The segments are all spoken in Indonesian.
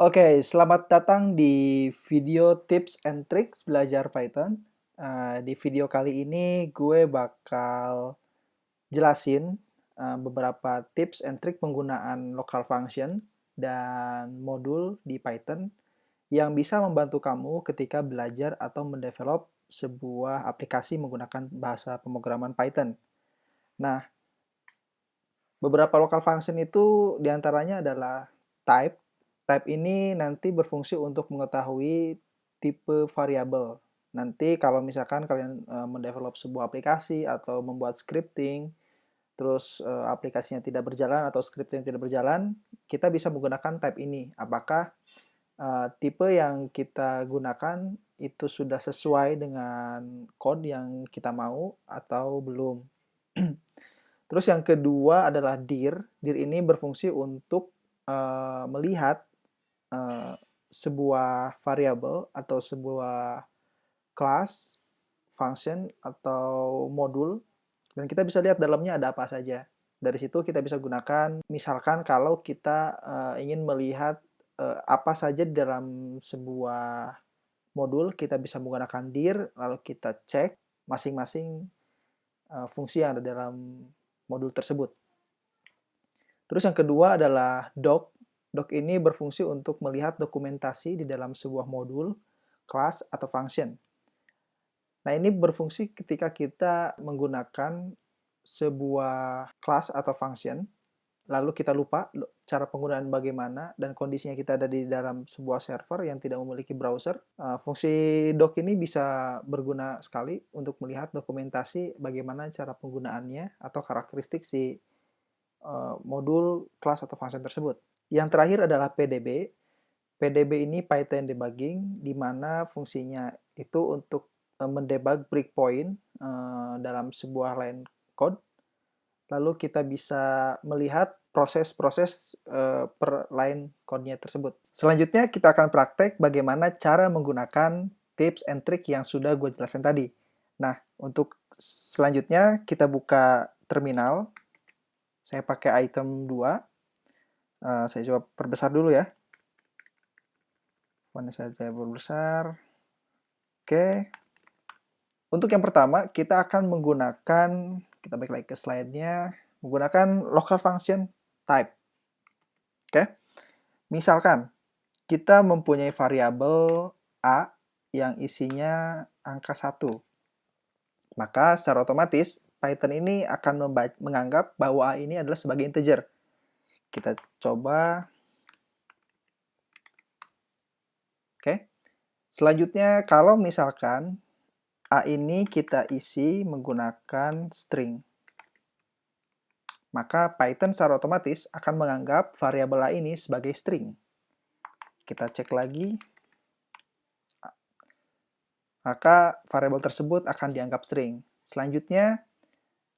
Oke, selamat datang di video tips and tricks belajar Python. Di video kali ini gue bakal jelasin beberapa tips and trick penggunaan local function dan modul di Python yang bisa membantu kamu ketika belajar atau mendevelop sebuah aplikasi menggunakan bahasa pemrograman Python. Nah, beberapa local function itu diantaranya adalah type. Type ini nanti berfungsi untuk mengetahui tipe variabel. Nanti kalau misalkan kalian mendevelop sebuah aplikasi atau membuat scripting, terus aplikasinya tidak berjalan atau scripting tidak berjalan, kita bisa menggunakan type ini. Apakah tipe yang kita gunakan itu sudah sesuai dengan code yang kita mau atau belum. Terus yang kedua adalah dir. Dir ini berfungsi untuk melihat uh, sebuah variabel atau sebuah kelas, function atau modul dan kita bisa lihat dalamnya ada apa saja. Dari situ kita bisa gunakan misalkan kalau kita ingin melihat apa saja di dalam sebuah modul, kita bisa menggunakan dir lalu kita cek masing-masing fungsi yang ada dalam modul tersebut. Terus yang kedua adalah doc. Doc ini berfungsi untuk melihat dokumentasi di dalam sebuah modul, kelas, atau function. Nah, ini berfungsi ketika kita menggunakan sebuah kelas atau function, lalu kita lupa cara penggunaan bagaimana dan kondisinya kita ada di dalam sebuah server yang tidak memiliki browser. Fungsi doc ini bisa berguna sekali untuk melihat dokumentasi bagaimana cara penggunaannya atau karakteristik si modul, kelas, atau function tersebut. Yang terakhir adalah PDB. PDB ini Python debugging, di mana fungsinya itu untuk mendebug breakpoint dalam sebuah line code. Lalu kita bisa melihat proses-proses per line code-nya tersebut. Selanjutnya kita akan praktek bagaimana cara menggunakan tips and trick yang sudah gue jelaskan tadi. Nah, untuk selanjutnya kita buka terminal. Saya pakai item 2. Saya coba perbesar dulu ya. Fontnya saya perbesar. Oke. Untuk yang pertama, kita akan menggunakan, kita balik lagi ke slide-nya, menggunakan local function type. Oke. Misalkan, kita mempunyai variabel A yang isinya angka 1. Maka secara otomatis, Python ini akan menganggap bahwa A ini adalah sebagai integer. Kita coba. Oke. Selanjutnya, kalau misalkan A ini kita isi menggunakan string, maka Python secara otomatis akan menganggap variabel A ini sebagai string. Kita cek lagi, maka variabel tersebut akan dianggap string. Selanjutnya,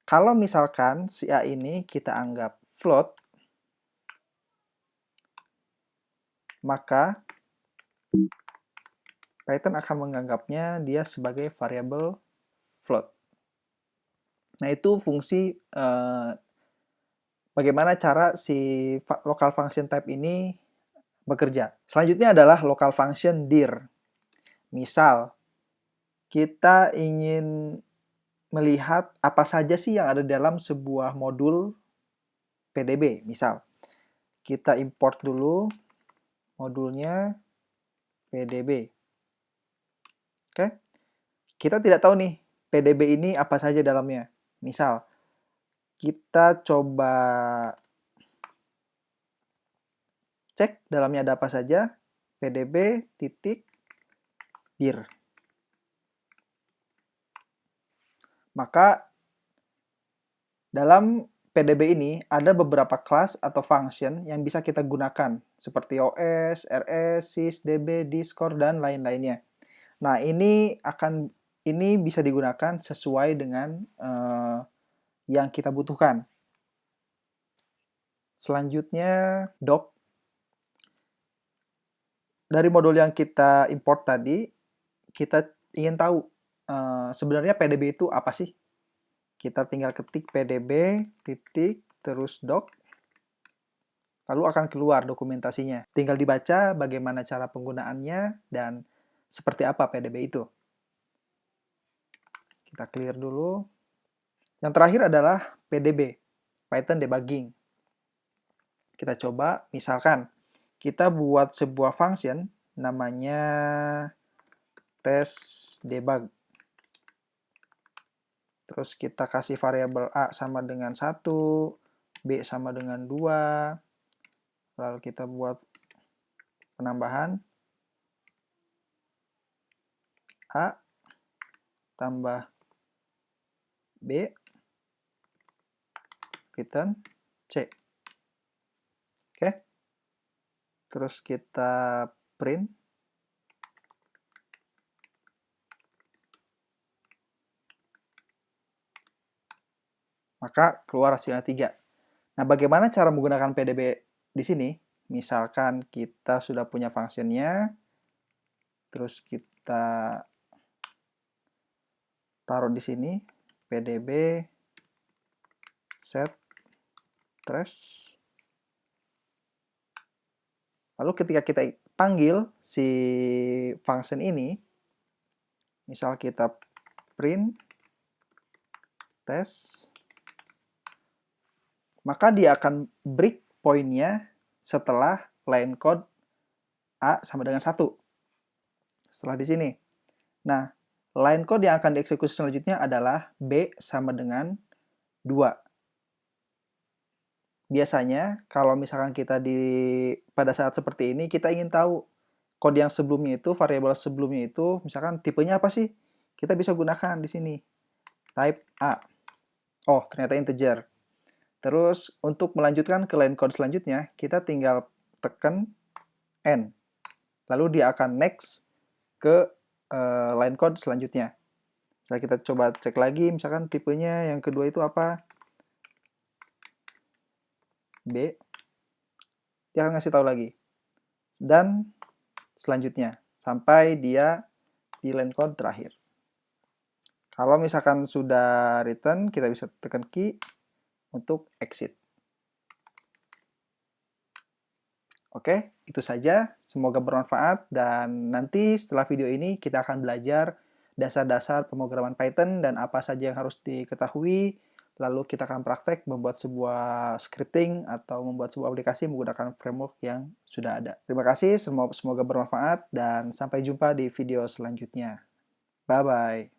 kalau misalkan si A ini kita anggap float, maka Python akan menganggapnya dia sebagai variabel float. Nah, itu fungsi bagaimana cara si local function type ini bekerja. Selanjutnya adalah local function dir. Misal, kita ingin melihat apa saja sih yang ada dalam sebuah modul PDB. Misal, kita import dulu modulnya PDB. Oke, kita tidak tahu nih PDB ini apa saja dalamnya. Misal, kita coba cek dalamnya ada apa saja. PDB titik dir. Maka dalam PDB ini ada beberapa kelas atau function yang bisa kita gunakan seperti OS, RS, sys, DB, discord dan lain-lainnya. Nah, ini bisa digunakan sesuai dengan yang kita butuhkan. Selanjutnya doc. Dari modul yang kita import tadi, kita ingin tahu sebenarnya PDB itu apa sih? Kita tinggal ketik pdb titik terus doc. Lalu akan keluar dokumentasinya. Tinggal dibaca bagaimana cara penggunaannya dan seperti apa PDB itu. Kita clear dulu. Yang terakhir adalah PDB, Python Debugging. Kita coba, misalkan kita buat sebuah function namanya test debug. Terus kita kasih variabel A sama dengan 1, B sama dengan 2. Lalu kita buat penambahan A tambah B, return C. Oke. Terus kita print. Maka keluar hasilnya 3. Nah, bagaimana cara menggunakan PDB di sini? Misalkan kita sudah punya functionnya, terus kita taruh di sini, PDB set trace. Lalu ketika kita panggil si function ini, misal kita print test, maka dia akan break poinnya setelah line code A sama dengan 1. Setelah di sini. Nah, line code yang akan dieksekusi selanjutnya adalah B sama dengan 2. Biasanya, kalau misalkan kita pada saat seperti ini, kita ingin tahu kode yang sebelumnya itu, variabel sebelumnya itu, misalkan tipenya apa sih? Kita bisa gunakan di sini. Type A. Oh, ternyata integer. Terus, untuk melanjutkan ke line code selanjutnya, kita tinggal tekan N. Lalu dia akan next ke line code selanjutnya. Nah, kita coba cek lagi, misalkan tipenya yang kedua itu apa? B. Dia akan ngasih tahu lagi. Dan selanjutnya, sampai dia di line code terakhir. Kalau misalkan sudah return, kita bisa tekan key untuk exit. Oke, itu saja. Semoga bermanfaat dan nanti setelah video ini kita akan belajar dasar-dasar pemrograman Python dan apa saja yang harus diketahui. Lalu kita akan praktek membuat sebuah scripting atau membuat sebuah aplikasi menggunakan framework yang sudah ada. Terima kasih, semoga bermanfaat dan sampai jumpa di video selanjutnya. Bye-bye.